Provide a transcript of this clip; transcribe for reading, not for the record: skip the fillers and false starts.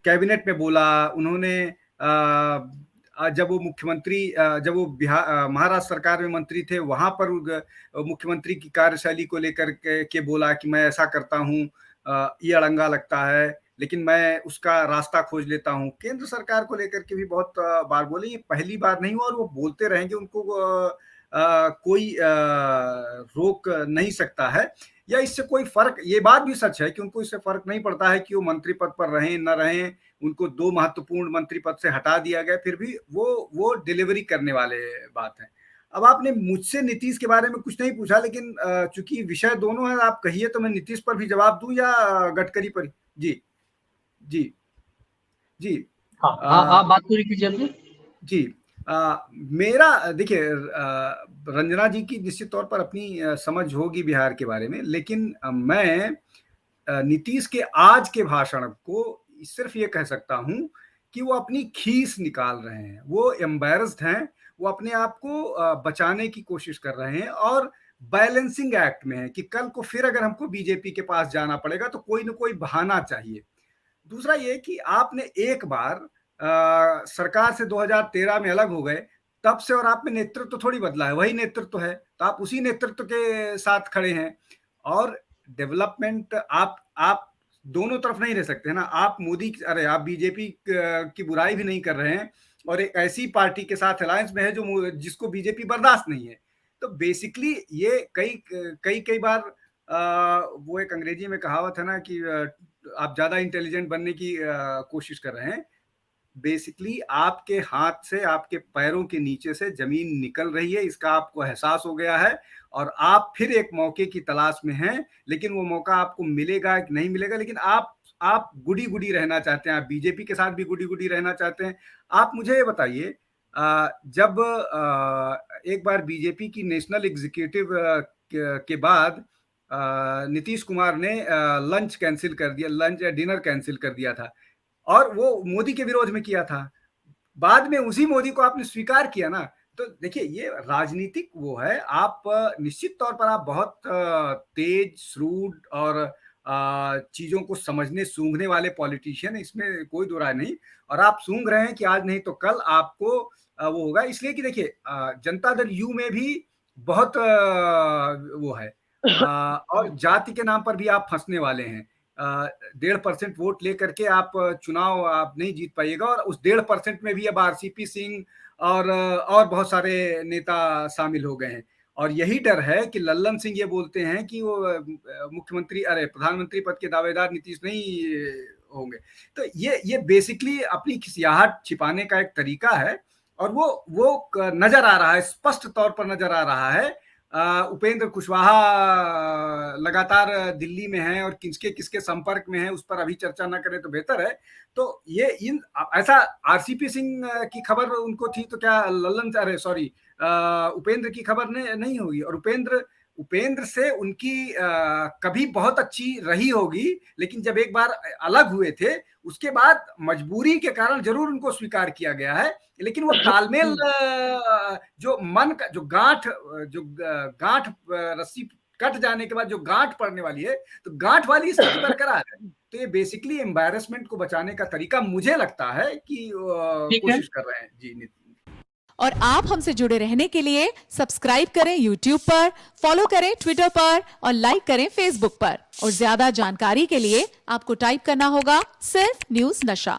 Cabinet में बोला, उन्होंने जब वो मुख्यमंत्री जब वो महाराष्ट्र सरकार में मंत्री थे, वहां पर मुख्यमंत्री की कार्यशैली को लेकर के बोला कि मैं ऐसा करता हूँ, ये अड़ंगा लगता है, लेकिन मैं उसका रास्ता खोज लेता हूँ। केंद्र सरकार को लेकर के भी बहुत बार बोले, ये पहली बार नहीं हुआ और वो बोलते रहेंगे, उनको कोई रोक नहीं सकता है, या इससे कोई फर्क, ये बात भी सच है कि उनको इससे फर्क नहीं पड़ता है कि वो मंत्री पद पर रहें न रहें, उनको 2 महत्वपूर्ण मंत्री पद से हटा दिया गया, फिर भी वो डिलीवरी करने वाले बात है। अब आपने मुझसे नीतीश के बारे में कुछ नहीं पूछा, लेकिन चूंकि विषय दोनों है, आप कहिए तो मैं नीतीश पर भी जवाब दूं या गडकरी पर? जी जी जी। हाँ, आप बात पूरी कीजिए अपनी। जी, मेरा देखिए, रंजना जी की निश्चित तौर पर अपनी समझ होगी बिहार के बारे में, लेकिन मैं नीतीश के आज के भाषण को सिर्फ ये कह सकता हूं कि वो अपनी खीस निकाल रहे हैं, वो एम्बैरेस्ड हैं, वो अपने आप को बचाने की कोशिश कर रहे हैं और बैलेंसिंग एक्ट में है कि कल को फिर अगर हमको बीजेपी के पास जाना पड़ेगा तो कोई ना कोई बहाना चाहिए। दूसरा ये कि आपने एक बार सरकार से 2013 में अलग हो गए, तब से और आप में नेतृत्व तो थोड़ी बदला है, वही नेतृत्व है, तो आप उसी नेतृत्व के साथ खड़े हैं। और डेवलपमेंट आप दोनों तरफ नहीं रह सकते ना, आप आप बीजेपी की बुराई भी नहीं कर रहे हैं और एक ऐसी पार्टी के साथ अलायंस में है जो जिसको बीजेपी बर्दाश्त नहीं है। तो बेसिकली ये कई बार वो एक अंग्रेजी में कहावत है ना कि आप ज्यादा इंटेलिजेंट बनने की कोशिश कर रहे हैं। बेसिकली आपके हाथ से, आपके पैरों के नीचे से जमीन निकल रही है, इसका आपको एहसास हो गया है और आप फिर एक मौके की तलाश में हैं, लेकिन वो मौका आपको मिलेगा कि नहीं मिलेगा, लेकिन आप गुडी गुडी रहना चाहते हैं, आप बीजेपी के साथ भी गुडी गुडी रहना चाहते हैं। आप मुझे ये बताइए, जब एक बार बीजेपी की नेशनल एग्जीक्यूटिव के बाद नीतीश कुमार ने लंच कैंसिल कर दिया, लंच या डिनर कैंसिल कर दिया था और वो मोदी के विरोध में किया था, बाद में उसी मोदी को आपने स्वीकार किया ना। तो देखिए, ये राजनीतिक वो है, आप निश्चित तौर पर आप बहुत तेज, श्रूड और चीजों को समझने सूंघने वाले पॉलिटिशियन, इसमें कोई दो राय नहीं, और आप सूंघ रहे हैं कि आज नहीं तो कल आपको वो होगा। इसलिए कि देखिए, जनता दल यू में भी बहुत वो है, और जाति के नाम पर भी आप फंसने वाले हैं। 1.5% वोट लेकर के आप चुनाव आप नहीं जीत पाइएगा, और उस 1.5% में भी अब आरसीपी सिंह और बहुत सारे नेता शामिल हो गए हैं। और यही डर है कि लल्लन सिंह ये बोलते हैं कि वो प्रधानमंत्री पद के दावेदार नीतीश नहीं होंगे। तो ये बेसिकली अपनी खिसियाहट छिपाने का एक तरीका है, और वो नजर आ रहा है, स्पष्ट तौर पर नजर आ रहा है। उपेंद्र कुशवाहा लगातार दिल्ली में हैं और किसके किसके संपर्क में हैं उस पर अभी चर्चा ना करें तो बेहतर है। तो ये ऐसा आरसीपी सिंह की खबर उनको थी तो क्या उपेंद्र की खबर नहीं होगी? और उपेंद्र से उनकी कभी बहुत अच्छी रही होगी, लेकिन जब एक बार अलग हुए थे उसके बाद मजबूरी के कारण जरूर उनको स्वीकार किया गया है, लेकिन वो तालमेल जो मन का जो गांठ रस्सी कट जाने के बाद जो गांठ पड़ने वाली है, तो गांठ वाली स्थिति बरकरार है। तो ये बेसिकली एम्बैरेसमेंट को बचाने का तरीका मुझे लगता है कि कोशिश कर रहे हैं। जी नितिन। और आप हमसे जुड़े रहने के लिए सब्सक्राइब करें YouTube पर, फॉलो करें Twitter पर और लाइक करें Facebook पर। और ज्यादा जानकारी के लिए आपको टाइप करना होगा सिर्फ न्यूज़ नशा।